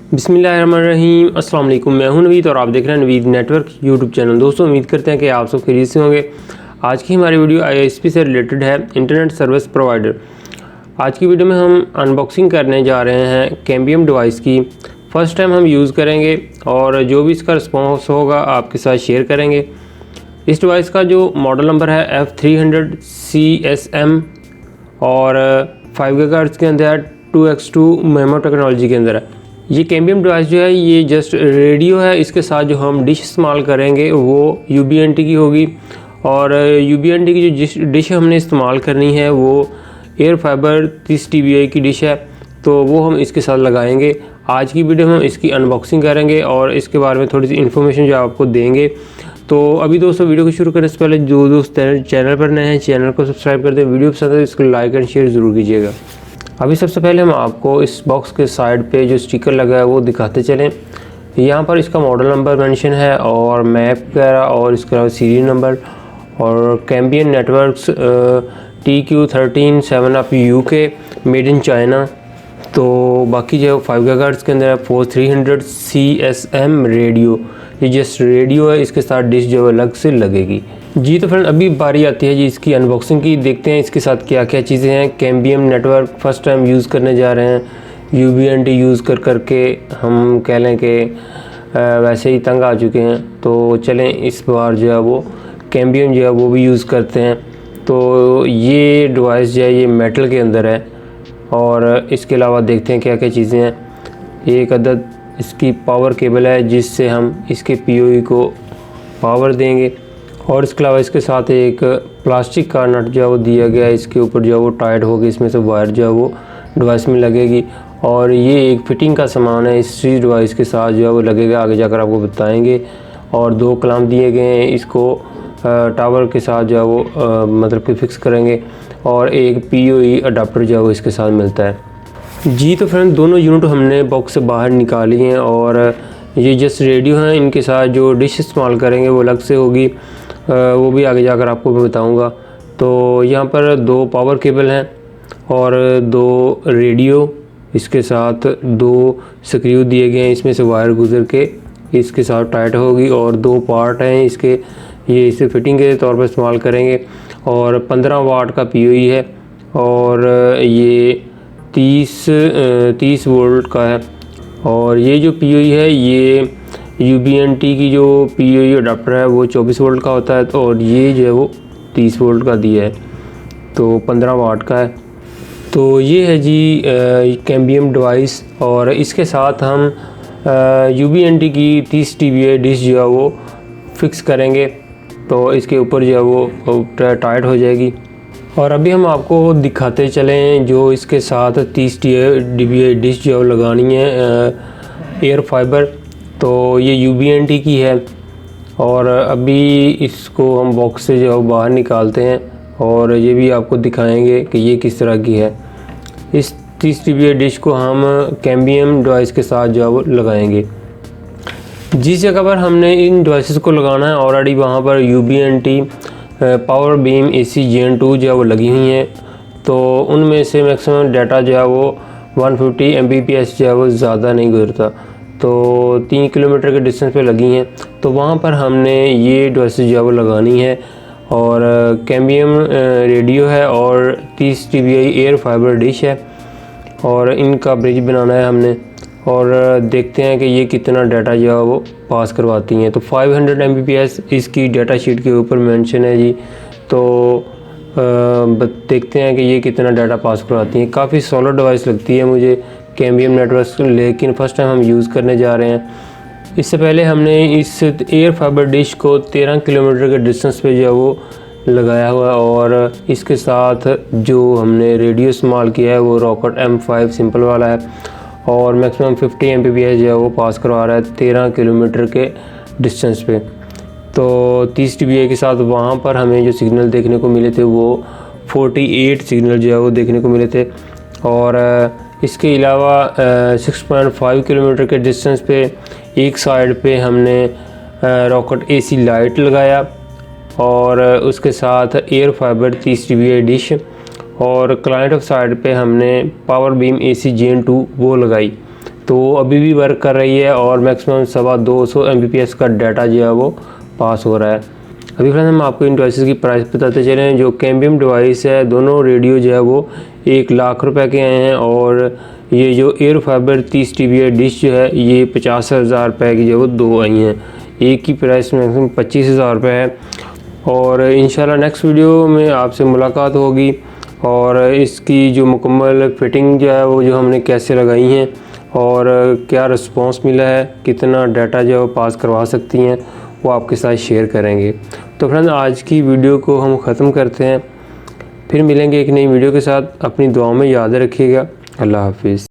बिस्मिल्लाहिर्रहमानिर्रहीम। अस्सलाम वालेकुम। मैं हूं नवीद और आप देख रहे हैं नवीद नेटवर्क यूट्यूब चैनल। दोस्तों, उम्मीद करते हैं कि आप सब खैरियत से होंगे। आज की हमारी वीडियो ISP से रिलेटेड है, इंटरनेट सर्विस प्रोवाइडर। आज की वीडियो में हम अनबॉक्सिंग करने जा रहे हैं कैम्बियम डिवाइस की। फ़र्स्ट टाइम हम यूज़ करेंगे और जो भी इसका रिस्पॉन्स होगा आपके साथ शेयर करेंगे। इस डिवाइस का जो मॉडल नंबर है F300 CSM और 5 GHz के अंदर है, 2x2 मेमो टेक्नोलॉजी के अंदर है। ये कैम्बियम डिवाइस जो है ये जस्ट रेडियो है। इसके साथ जो हम डिश इस्तेमाल करेंगे वो UBNT की होगी और UBNT की जो डिश हमने इस्तेमाल करनी है वो एयर फाइबर 30 dBi की डिश है, तो वो हम इसके साथ लगाएंगे। आज की वीडियो में हम इसकी अनबॉक्सिंग करेंगे और इसके बारे में थोड़ी सी इन्फॉर्मेशन जो आपको देंगे। तो अभी दोस्तों, वीडियो को शुरू करने से पहले जो दोस्त चैनल पर नए हैं चैनल को सब्सक्राइब कर दें। वीडियो पसंद है तो इसको लाइक एंड शेयर ज़रूर कीजिएगा। अभी सबसे पहले हम आपको इस बॉक्स के साइड पे जो स्टिकर लगा है वो दिखाते चलें। यहाँ पर इसका मॉडल नंबर मेंशन है और मैप वगैरह और इसके अलावा सीरियल नंबर और cambium networks TQ13 7up UK made in China. तो बाकी जो 5 GHz के अंदर है 4300 CSM रेडियो। ये जस्ट रेडियो है, इसके साथ डिश जो अलग से लगेगी। जी तो फ्रेंड, अभी बारी आती है जी इसकी अनबॉक्सिंग की। देखते हैं इसके साथ क्या क्या चीज़ें हैं। Cambium network first time use करने जा रहे हैं। UBNT यूज़ करके हम कह लें कि वैसे ही तंग आ चुके हैं, तो चलें इस बार जो है वो कैम्बियम जो है वो भी यूज़ करते हैं। तो ये डिवाइस जो है ये मेटल के अंदर है और इसके अलावा देखते हैं क्या क्या चीज़ें हैं। एक अदद इसकी पावर केबल है जिससे हम इसके POE को पावर देंगे और इसके अलावा इसके साथ एक प्लास्टिक का नट जो है वो दिया गया है। इसके ऊपर जो है वो टाइट होगी, इसमें से वायर जो है वो डिवाइस में लगेगी और ये एक फिटिंग का सामान है। इस डिवाइस के साथ जो है वो लगेगा, आगे जाकर आपको बताएंगे। और 2 क्लैंप दिए गए हैं, इसको टावर के साथ जो है वो मतलब कि फिक्स करेंगे और एक POE अडाप्टर जो है वो इसके साथ मिलता है। जी तो फ्रेंड, दोनों यूनिट हमने बॉक्स से बाहर निकाली हैं और ये जस्ट रेडियो हैं। इनके साथ जो डिश इस्तेमाल करेंगे वो अलग से होगी, वो भी आगे जाकर आपको मैं बताऊंगा। तो यहाँ पर 2 पावर केबल हैं और 2 रेडियो, इसके साथ 2 स्क्रू दिए गए हैं, इसमें से वायर गुजर के इसके साथ टाइट होगी और 2 पार्ट हैं इसके, ये इसे फिटिंग के तौर पर इस्तेमाल करेंगे। और 15 वाट का POE है और ये 30 वोल्ट का है। और ये जो POE है ये UBNT की जो POE अडाप्टर है वो 24 वोल्ट का होता है, तो और ये जो है वो 30 वोल्ट का दिया है, तो 15 वाट का है। तो ये है जी कैम्बियम डिवाइस और इसके साथ हम UBNT की 30 dBi डिश जो है वो फिक्स करेंगे, तो इसके ऊपर जो है वो टाइट हो जाएगी। और अभी हम आपको दिखाते चलें जो इसके साथ 30 dBi डिश जो लगानी है एयर फाइबर, तो ये UBNT की है। और अभी इसको हम बॉक्स से जो बाहर निकालते हैं और ये भी आपको दिखाएंगे कि ये किस तरह की है। इस 30 dBi डिश को हम कैम्बियम डिवाइस के साथ जो है वो लगाएंगे। जिस जगह पर हमने इन डिवाइसेस को लगाना है ऑलरेडी वहाँ पर UBNT power beam AC Gen 2 जो है वो लगी हुई हैं, तो उनमें से मैक्सिमम डाटा जो है वो 150 Mbps जो है वो ज़्यादा नहीं गुजरता, तो 3 किलोमीटर के डिस्टेंस पे लगी हैं। तो वहाँ पर हमने ये डिवाइसेस जो है वो लगानी है और कैम्बियम रेडियो है और 30 dBi एयर फाइबर डिश है और इनका ब्रिज बनाना है हमने। और देखते हैं कि ये कितना डाटा जो है वो पास करवाती हैं। तो 500 Mbps इसकी डाटा शीट के ऊपर मेंशन है जी, तो देखते हैं कि ये कितना डाटा पास करवाती हैं। काफ़ी सॉलिड डिवाइस लगती है मुझे कैम्बियम नेटवर्क, लेकिन फ़र्स्ट टाइम हम यूज़ करने जा रहे हैं। इससे पहले हमने इस एयर फाइबर डिश को 13 किलोमीटर के डिस्टेंस पे जो है वो लगाया हुआ है और इसके साथ जो हमने रेडियो इस्तेमाल किया है वो रॉकेट M5 सिंपल वाला है और मैक्सिमम 50 Mbps जो है वो पास करवा रहा है 13 किलोमीटर के डिस्टेंस पे। तो 30 dBi के साथ वहाँ पर हमें जो सिग्नल देखने को मिले थे वो 48 सिग्नल जो है वो देखने को मिले थे। और इसके अलावा 6.5 किलोमीटर के डिस्टेंस पे एक साइड पे हमने रॉकेट AC लाइट लगाया और उसके साथ एयर फाइबर 30 dBi डिश और क्लाइंट ऑफ साइड पे हमने पावर बीम AC Gen 2 वो लगाई। तो अभी भी वर्क कर रही है और मैक्सिमम 250 Mbps का डाटा जो है वो पास हो रहा है। अभी फ्रेंड्स हम आपको इन डिवाइसेस की प्राइस बताते चले हैं। जो कैम्बियम डिवाइस है, दोनों रेडियो जो है वो 1 लाख रुपए के आए हैं, और ये जो एयर फाइबर 30 TB डिश जो है ये 50,000 रुपये की जो वो 2 आई हैं। एक की प्राइस मैक्सिमम 25,000 रुपये है। और इंशाल्लाह नेक्स्ट वीडियो में आपसे मुलाकात होगी और इसकी जो मुकम्मल फिटिंग जो है वो जो हमने कैसे लगाई हैं और क्या रिस्पांस मिला है, कितना डाटा जो है वो पास करवा सकती हैं, वो आपके साथ शेयर करेंगे। तो फ्रेंड्स आज की वीडियो को हम ख़त्म करते हैं, फिर मिलेंगे एक नई वीडियो के साथ। अपनी दुआओं में याद रखिएगा। अल्लाह हाफिज़।